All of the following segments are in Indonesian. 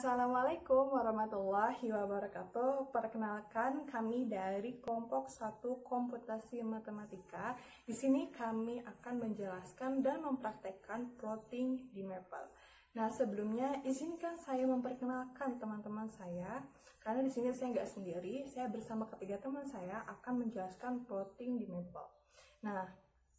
Assalamualaikum warahmatullahi wabarakatuh. Perkenalkan, kami dari kelompok 1 Komputasi Matematika. Di sini kami akan menjelaskan dan mempraktekkan plotting di Maple. Nah, sebelumnya izinkan saya memperkenalkan teman-teman saya, karena di sini saya nggak sendiri, saya bersama ketiga teman saya akan menjelaskan plotting di Maple. Nah,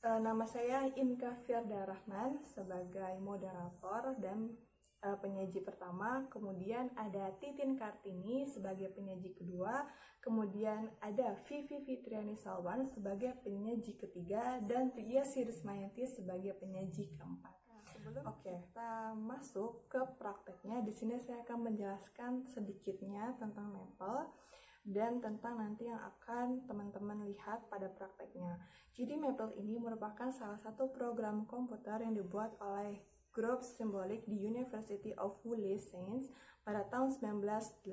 nama saya Inka Firda Rahman sebagai moderator dan penyaji pertama, kemudian ada Titin Kartini sebagai penyaji kedua, kemudian ada Vivi Fitriani Salwan sebagai penyaji ketiga, dan Tia Sirismayanti sebagai penyaji keempat. Sebelum kita masuk ke prakteknya, di sini saya akan menjelaskan sedikitnya tentang Maple dan tentang nanti yang akan teman-teman lihat pada prakteknya. Jadi Maple ini merupakan salah satu program komputer yang dibuat oleh grup simbolik di University of Wisconsin pada tahun 1980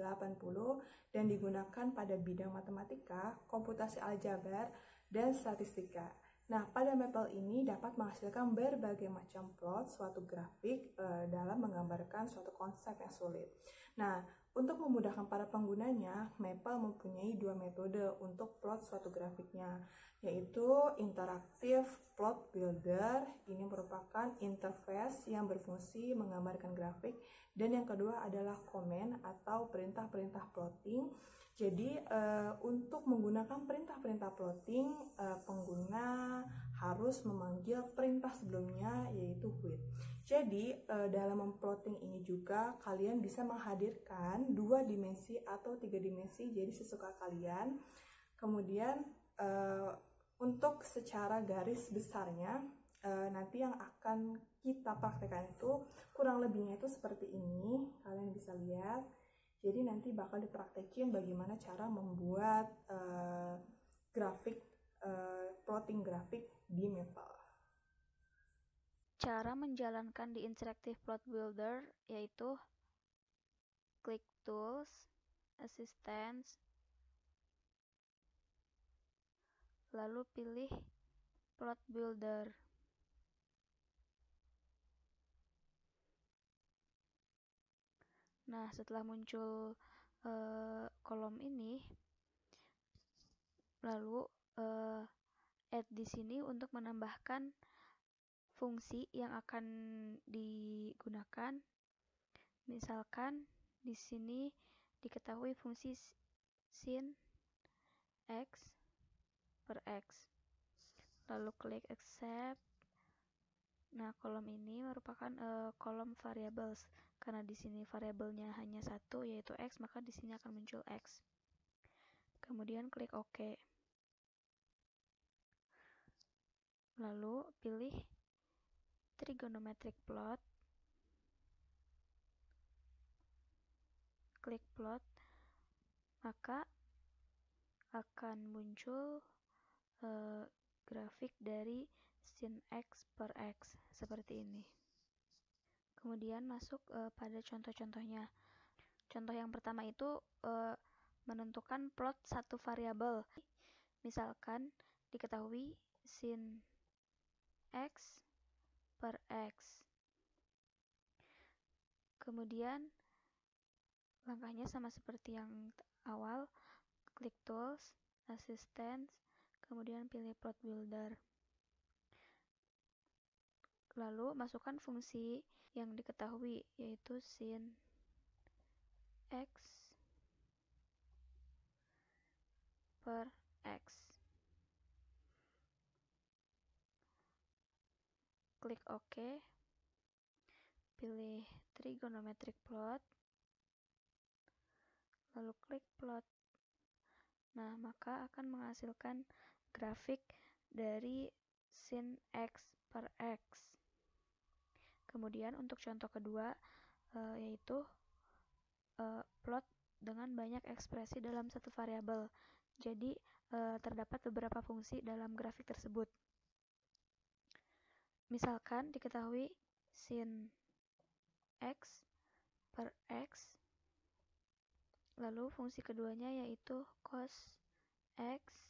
dan digunakan pada bidang matematika, komputasi aljabar, dan statistika. Nah, pada Maple ini dapat menghasilkan berbagai macam plot suatu grafik dalam menggambarkan suatu konsep yang sulit. Nah, untuk memudahkan para penggunanya, Maple mempunyai dua metode untuk plot suatu grafiknya, yaitu Interactive Plot Builder. Ini merupakan interface yang berfungsi menggambarkan grafik, dan yang kedua adalah command atau perintah-perintah plotting. Jadi untuk menggunakan perintah-perintah plotting, pengguna harus memanggil perintah sebelumnya, yaitu with. Jadi dalam memplotting ini juga kalian bisa menghadirkan 2 dimensi atau 3 dimensi, jadi sesuka kalian. Kemudian untuk secara garis besarnya, nanti yang akan kita praktekkan itu kurang lebihnya itu seperti ini, kalian bisa lihat. Jadi nanti bakal dipraktekin bagaimana cara membuat grafik, plotting grafik di Maple. Cara menjalankan di Interactive Plot Builder yaitu klik Tools, Assistance, lalu pilih Plot Builder. Nah, setelah muncul kolom ini, lalu add di sini untuk menambahkan fungsi yang akan digunakan. Misalkan di sini diketahui fungsi sin x per x. Lalu klik accept. Nah, kolom ini merupakan kolom variables. Karena di sini variabelnya hanya satu, yaitu x, maka di sini akan muncul x. Kemudian klik OK. Lalu pilih trigonometric plot. Klik plot, maka akan muncul grafik dari sin x per x seperti ini. Kemudian masuk pada contoh-contohnya. Contoh yang pertama itu menentukan plot satu variabel. Misalkan diketahui sin x per x. Kemudian langkahnya sama seperti yang awal, klik Tools, Assistance, kemudian pilih Plot Builder. Lalu masukkan fungsi yang diketahui, yaitu sin x per x. Klik OK. Pilih trigonometric plot. Lalu klik plot. Nah, maka akan menghasilkan grafik dari sin x per x. Kemudian untuk contoh kedua yaitu plot dengan banyak ekspresi dalam satu variabel. Jadi terdapat beberapa fungsi dalam grafik tersebut. Misalkan diketahui sin x per x, lalu fungsi keduanya yaitu cos x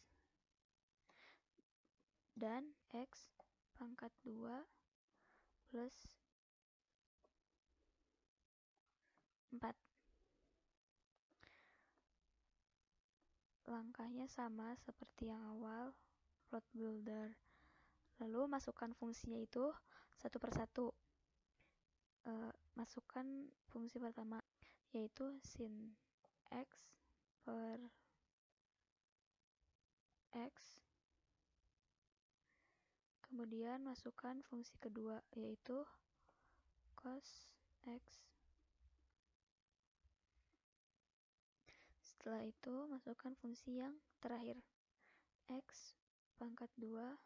dan x pangkat 2 plus 4. Langkahnya sama seperti yang awal, plot builder. Lalu masukkan fungsinya itu satu persatu. Masukkan fungsi pertama, yaitu sin x per x. Kemudian masukkan fungsi kedua, yaitu cos x. Setelah itu masukkan fungsi yang terakhir, x pangkat 2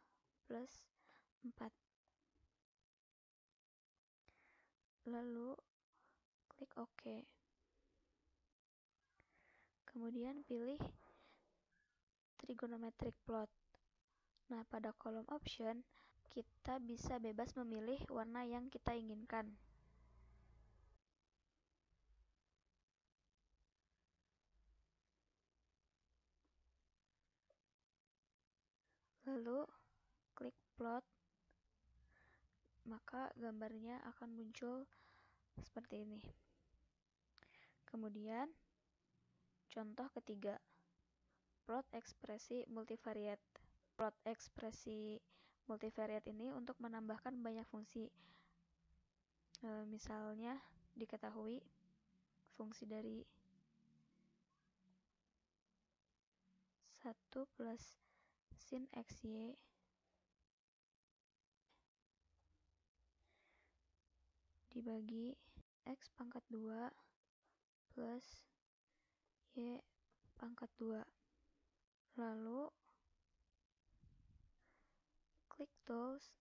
plus 4. Lalu klik OK. Kemudian pilih trigonometric plot. Nah, pada kolom option kita bisa bebas memilih warna yang kita inginkan. Lalu klik plot, maka gambarnya akan muncul seperti ini. Kemudian contoh ketiga, plot ekspresi multivariate. Plot ekspresi multivariate ini untuk menambahkan banyak fungsi. Misalnya diketahui fungsi dari 1 plus sin xy dibagi x pangkat 2 plus y pangkat 2. Lalu klik tools,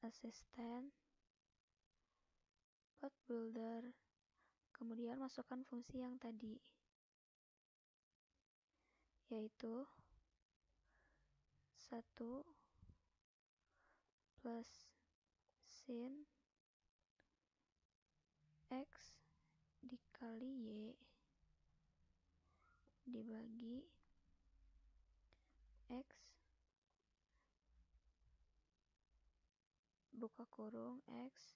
assistant, plot builder, kemudian masukkan fungsi yang tadi, yaitu 1 plus sin x dikali y dibagi x buka kurung x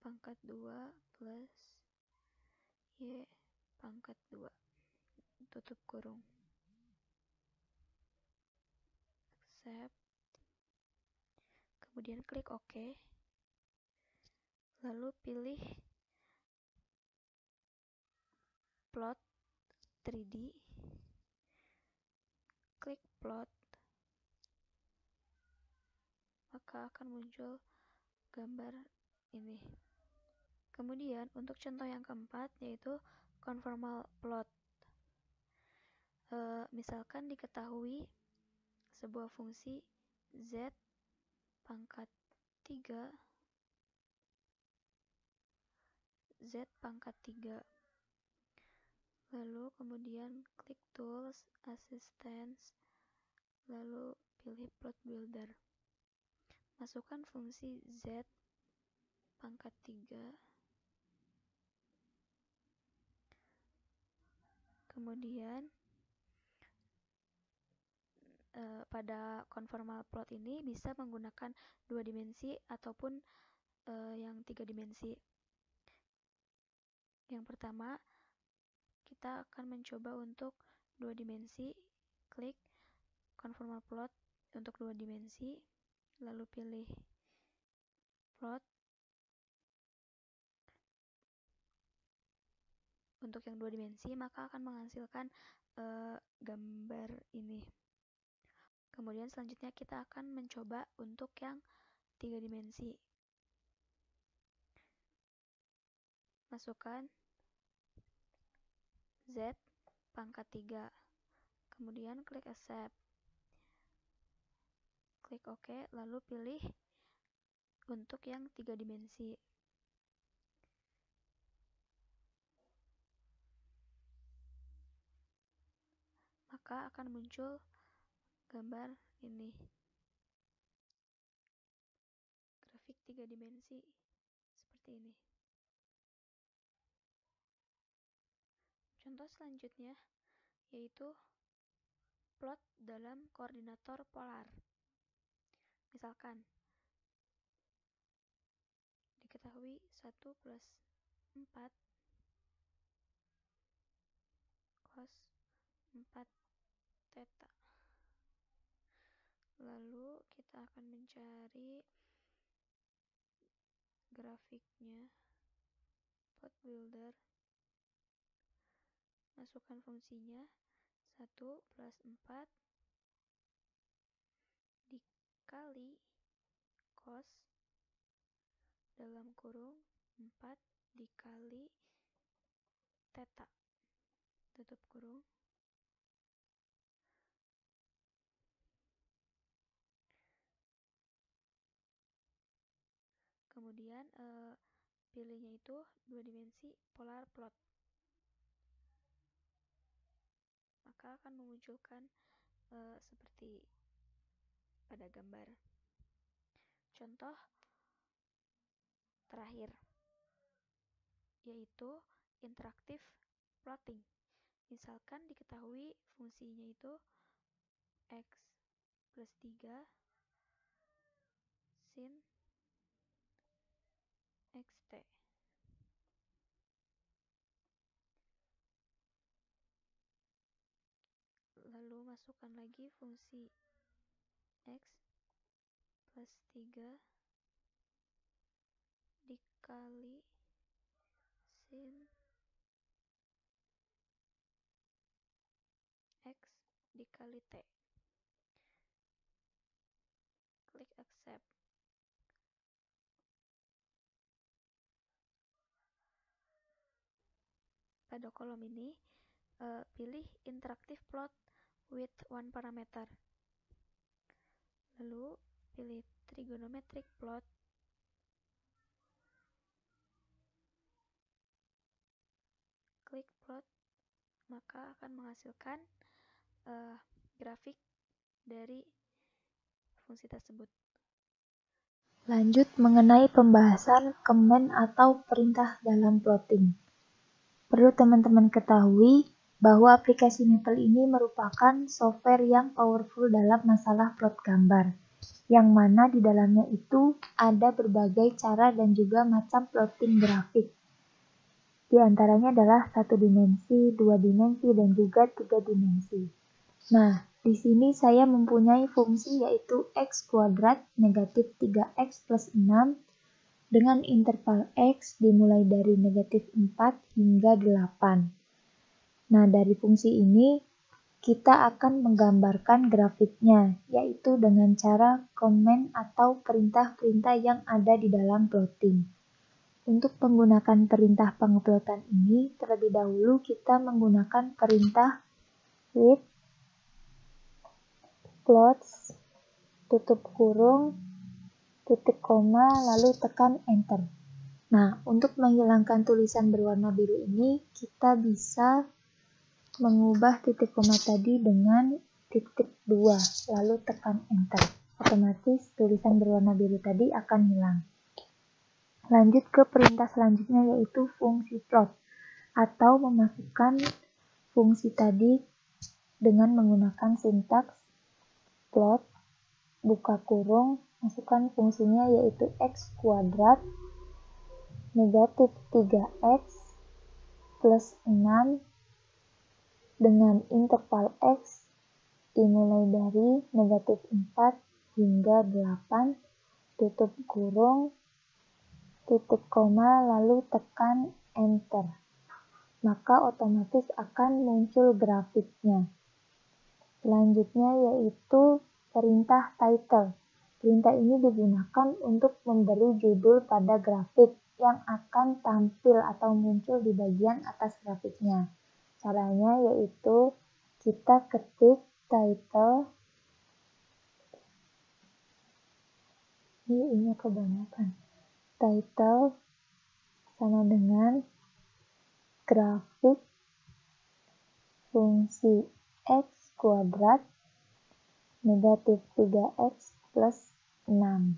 pangkat 2 plus y pangkat 2 tutup kurung. Accept. Kemudian klik OK. Lalu pilih plot 3D. Klik plot. Maka akan muncul gambar ini. Kemudian untuk contoh yang keempat, yaitu conformal plot. Misalkan diketahui sebuah fungsi z pangkat 3 lalu kemudian klik tools, assistance, lalu pilih plot builder, masukkan fungsi z pangkat 3, kemudian pada conformal plot ini bisa menggunakan 2 dimensi ataupun yang 3 dimensi. Yang pertama, kita akan mencoba untuk 2 dimensi. Klik conformal plot untuk 2 dimensi, lalu pilih plot. Untuk yang 2 dimensi, maka akan menghasilkan gambar ini. Kemudian selanjutnya kita akan mencoba untuk yang 3 dimensi. Masukkan z pangkat 3, kemudian klik accept, klik OK, lalu pilih untuk yang 3 dimensi. Maka akan muncul gambar ini, grafik 3 dimensi seperti ini. Contoh selanjutnya yaitu plot dalam koordinator polar. Misalkan diketahui 1 plus 4 cos 4 theta. Lalu kita akan mencari grafiknya, plot builder, masukkan fungsinya 1 plus 4 dikali cos dalam kurung 4 dikali theta, tutup kurung. Kemudian pilihnya itu 2 dimensi polar plot, maka akan memunculkan seperti pada gambar. Contoh terakhir yaitu interaktif plotting. Misalkan diketahui fungsinya itu x plus 3 sin xt. Lalu masukkan lagi fungsi x plus 3 dikali sin x dikali t. Klik accept. Pada kolom ini pilih interactive plot with one parameter. Lalu pilih trigonometric plot. Klik plot, maka akan menghasilkan grafik dari fungsi tersebut. Lanjut mengenai pembahasan command atau perintah dalam plotting. Perlu teman-teman ketahui bahwa aplikasi Maple ini merupakan software yang powerful dalam masalah plot gambar, yang mana di dalamnya itu ada berbagai cara dan juga macam plotting grafik. Di antaranya adalah 1 dimensi, 2 dimensi, dan juga 3 dimensi. Nah, di sini saya mempunyai fungsi yaitu x kuadrat negatif 3x plus 6 dengan interval x dimulai dari negatif 4 hingga 8. Nah, dari fungsi ini kita akan menggambarkan grafiknya, yaitu dengan cara command atau perintah-perintah yang ada di dalam plotting. Untuk menggunakan perintah pengeplotan ini, terlebih dahulu kita menggunakan perintah with plots, tutup kurung, titik koma, lalu tekan enter. Nah, untuk menghilangkan tulisan berwarna biru ini, kita bisa mengubah titik koma tadi dengan titik 2, lalu tekan enter. Otomatis tulisan berwarna biru tadi akan hilang. Lanjut ke perintah selanjutnya yaitu fungsi plot, atau memasukkan fungsi tadi dengan menggunakan sintaks plot, buka kurung, masukkan fungsinya yaitu x kuadrat negatif 3x plus 6 dengan interval x dimulai dari negatif 4 hingga 8, tutup kurung, titik koma, lalu tekan enter. Maka otomatis akan muncul grafiknya. Selanjutnya yaitu perintah title. Perintah ini digunakan untuk memberi judul pada grafik yang akan tampil atau muncul di bagian atas grafiknya. Caranya yaitu kita ketik title. Ini kebanyakan. Title sama dengan grafik fungsi x kuadrat negatif 3x plus 6.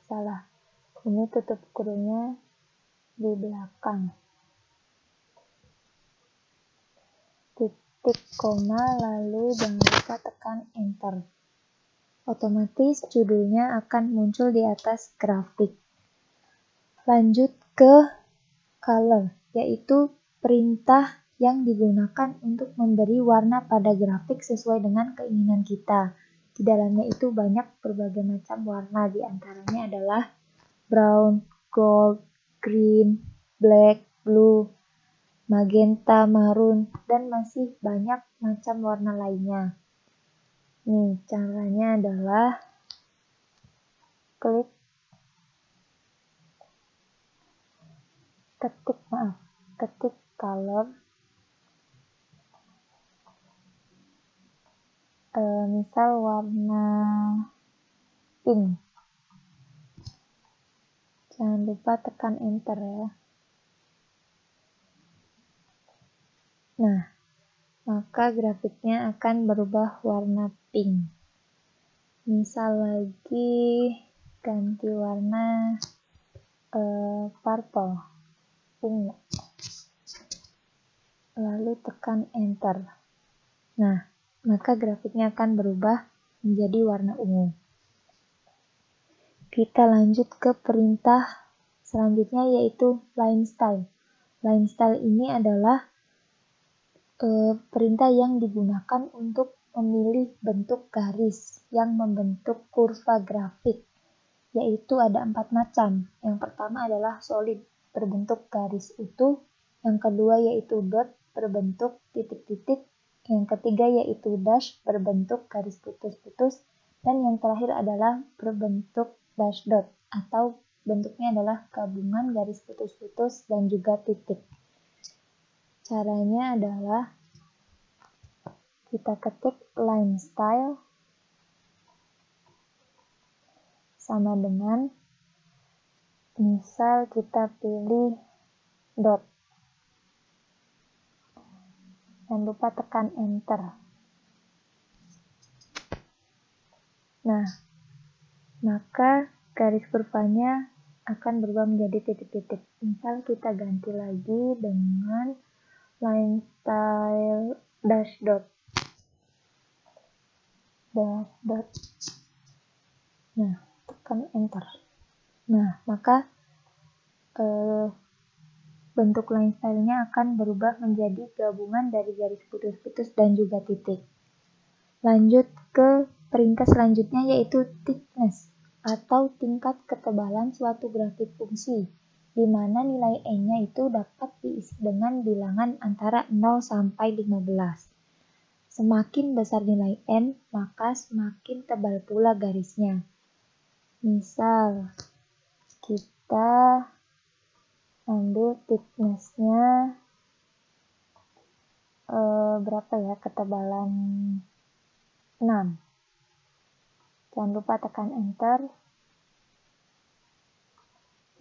Salah. Ini tutup kurungnya di belakang. Titik koma, lalu jangan lupa tekan enter. Otomatis judulnya akan muncul di atas grafik. Lanjut ke color, yaitu perintah yang digunakan untuk memberi warna pada grafik sesuai dengan keinginan kita. Di dalamnya itu banyak berbagai macam warna, di antaranya adalah brown, gold, green, black, blue, magenta, maroon, dan masih banyak macam warna lainnya. Nih, caranya adalah ketik color, misal warna pink. Jangan lupa tekan enter ya. Nah, maka grafiknya akan berubah warna pink. Misal lagi ganti warna purple, ungu. Lalu tekan enter. Nah, maka grafiknya akan berubah menjadi warna ungu. Kita lanjut ke perintah selanjutnya, yaitu line style. Line style ini adalah perintah yang digunakan untuk memilih bentuk garis yang membentuk kurva grafik, yaitu ada 4 macam. Yang pertama adalah solid, berbentuk garis utuh. Yang kedua yaitu dot, berbentuk titik-titik. Yang ketiga yaitu dash, berbentuk garis putus-putus. Dan yang terakhir adalah berbentuk dash dot, atau bentuknya adalah gabungan garis putus-putus dan juga titik. Caranya adalah kita ketik line style sama dengan, misal kita pilih dot. Jangan lupa tekan enter. Nah, maka garis kurvanya akan berubah menjadi titik-titik. Misal kita ganti lagi dengan line style dash dot. Dash dot. Nah, tekan enter. Nah, maka bentuk line style-nya akan berubah menjadi gabungan dari garis putus-putus dan juga titik. Lanjut ke perintah selanjutnya, yaitu thickness atau tingkat ketebalan suatu grafik fungsi, di mana nilai N-nya itu dapat diisi dengan bilangan antara 0 sampai 15. Semakin besar nilai N, maka semakin tebal pula garisnya. Misal, kita ambil thickness-nya berapa ya, ketebalan 6. Jangan lupa tekan enter.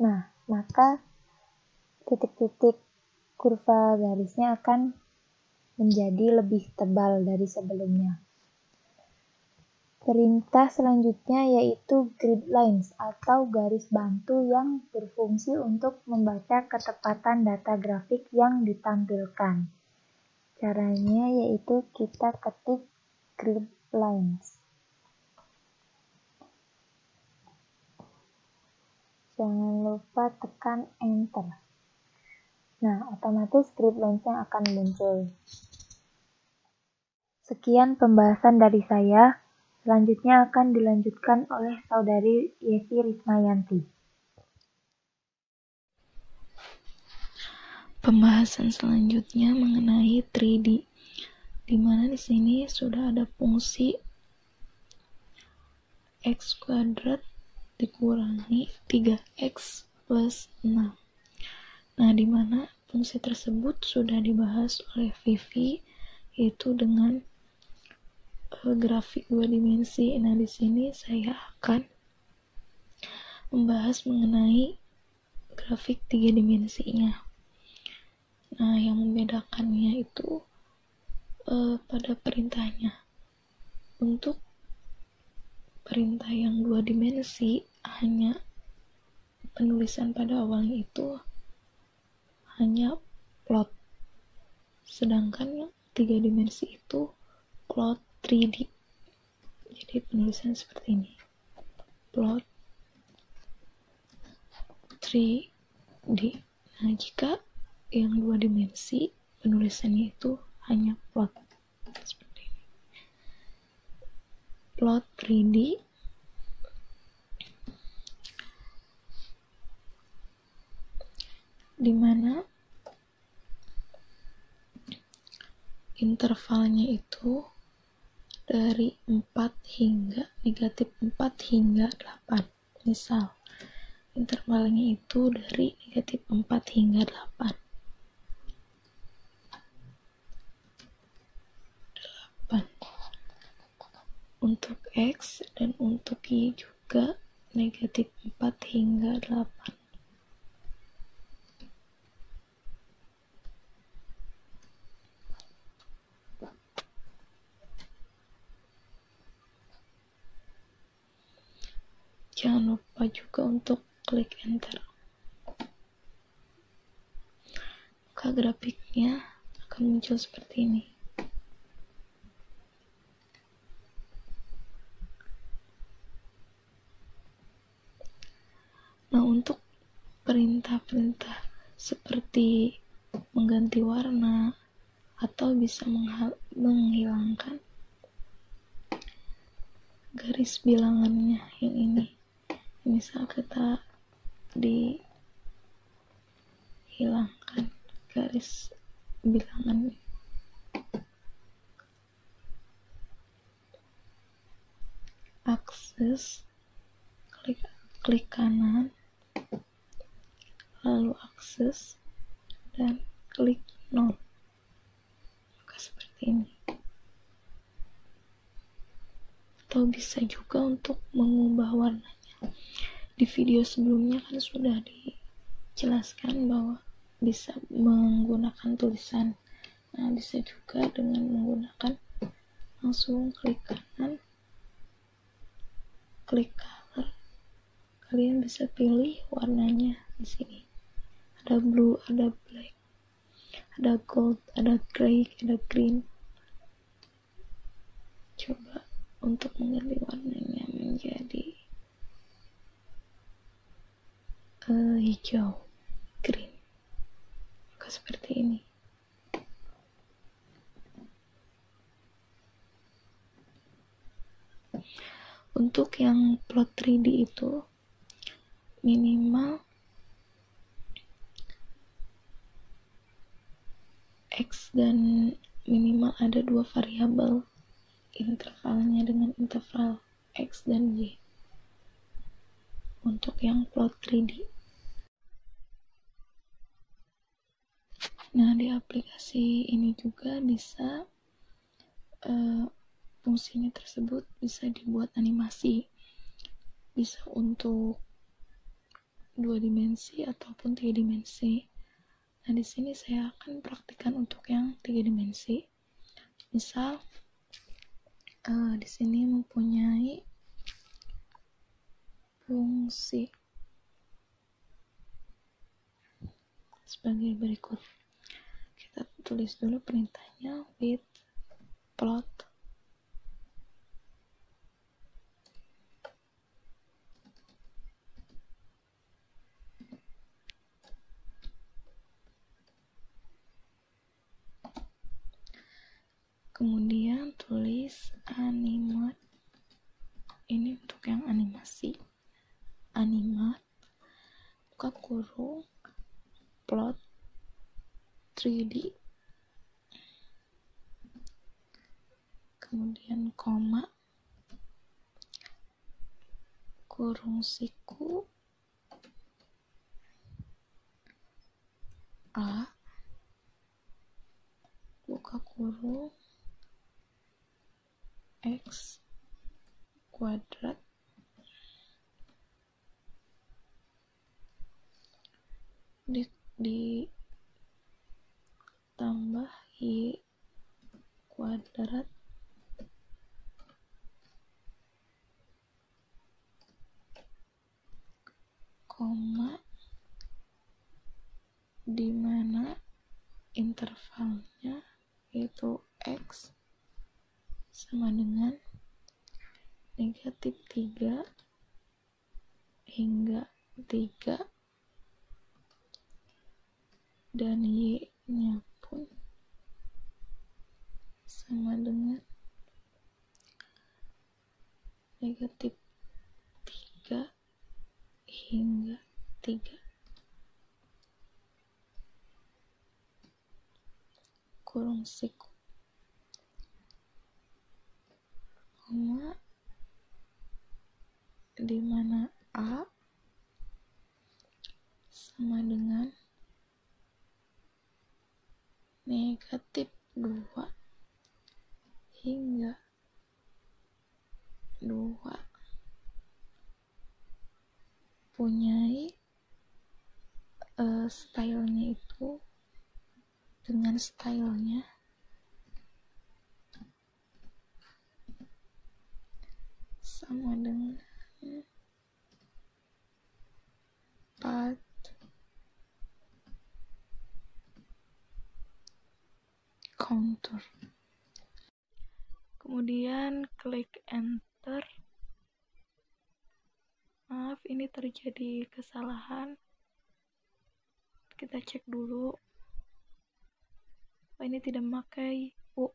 Nah, maka titik-titik kurva garisnya akan menjadi lebih tebal dari sebelumnya. Perintah selanjutnya yaitu grid lines atau garis bantu yang berfungsi untuk membaca ketepatan data grafik yang ditampilkan. Caranya yaitu kita ketik grid lines. Jangan lupa tekan enter. Nah, otomatis grid lines-nya akan muncul. Sekian pembahasan dari saya. Selanjutnya akan dilanjutkan oleh saudari Yesi Rismayanti. Pembahasan selanjutnya mengenai 3D, di mana di sini sudah ada fungsi x kuadrat dikurangi 3x plus 6. Nah, di mana fungsi tersebut sudah dibahas oleh Vivi, yaitu dengan grafik 2 dimensi. Nah, di sini saya akan membahas mengenai grafik 3 dimensinya. Nah, yang membedakannya itu pada perintahnya. Untuk perintah yang 2 dimensi, hanya penulisan pada awalnya itu hanya plot. Sedangkan yang 3 dimensi itu plot 3D. Jadi penulisan seperti ini. Plot 3D. Nah, jika yang 2 dimensi penulisannya itu hanya plot seperti ini. Plot 3D dimana intervalnya itu dari 4 hingga negatif 4 hingga 8. Misal intervalnya itu dari negatif 4 hingga 8. Untuk X dan untuk Y juga negatif 4 hingga 8. Jangan lupa juga untuk klik enter. Maka grafiknya akan muncul seperti ini. Nah, untuk perintah-perintah seperti mengganti warna atau bisa menghilangkan garis bilangannya yang ini. Misal kita dihilangkan garis bilangannya. Akses, klik kanan, lalu akses, dan klik nol. Maka seperti ini. Atau bisa juga untuk mengubah warnanya. Di video sebelumnya kan sudah dijelaskan bahwa bisa menggunakan tulisan. Nah, bisa juga dengan menggunakan langsung klik kanan, klik color. Kalian bisa pilih warnanya di sini. Ada blue, ada black, ada gold, ada gray, ada green. Coba untuk mengganti warnanya menjadi hijau, green. Maka seperti ini. Untuk yang plot 3D itu minimal X dan minimal ada 2 variabel intervalnya dengan interval X dan Y untuk yang plot 3D. Nah, di aplikasi ini juga bisa fungsinya tersebut bisa dibuat animasi, bisa untuk 2 dimensi ataupun 3 dimensi. Nah, di sini saya akan praktikkan untuk yang 3 dimensi. Misal di sini mempunyai fungsi sebagai berikut. Kita tulis dulu perintahnya with plot kemudian tulis animate. Ini untuk yang animasi. Animate buka kurung plot 3D, kemudian koma, kurung siku A, buka kurung X kuadrat ditambah Y kuadrat koma dimana intervalnya yaitu X sama dengan negatif 3 hingga 3, dan Y-nya pun sama dengan negatif 3 hingga 3 kurung siku, koma, di mana A sama dengan negatif 2 hingga 2, punyai stylenya itu dengan stylenya sama dengan path contour. Kemudian klik enter. Maaf, ini terjadi kesalahan. Kita cek dulu. Ini tidak memakai U.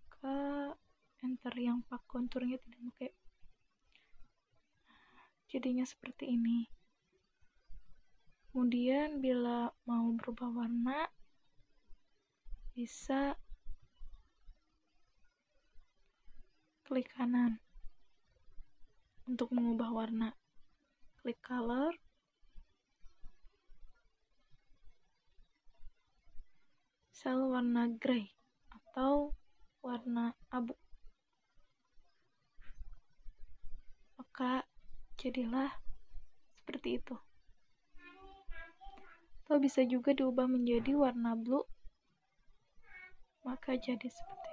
Ke enter yang pak konturnya tidak memakai. Jadinya seperti ini. Kemudian bila mau berubah warna, bisa klik kanan untuk mengubah warna. Klik color, misal warna grey atau warna abu, maka jadilah seperti itu. Atau bisa juga diubah menjadi warna blue, maka jadi seperti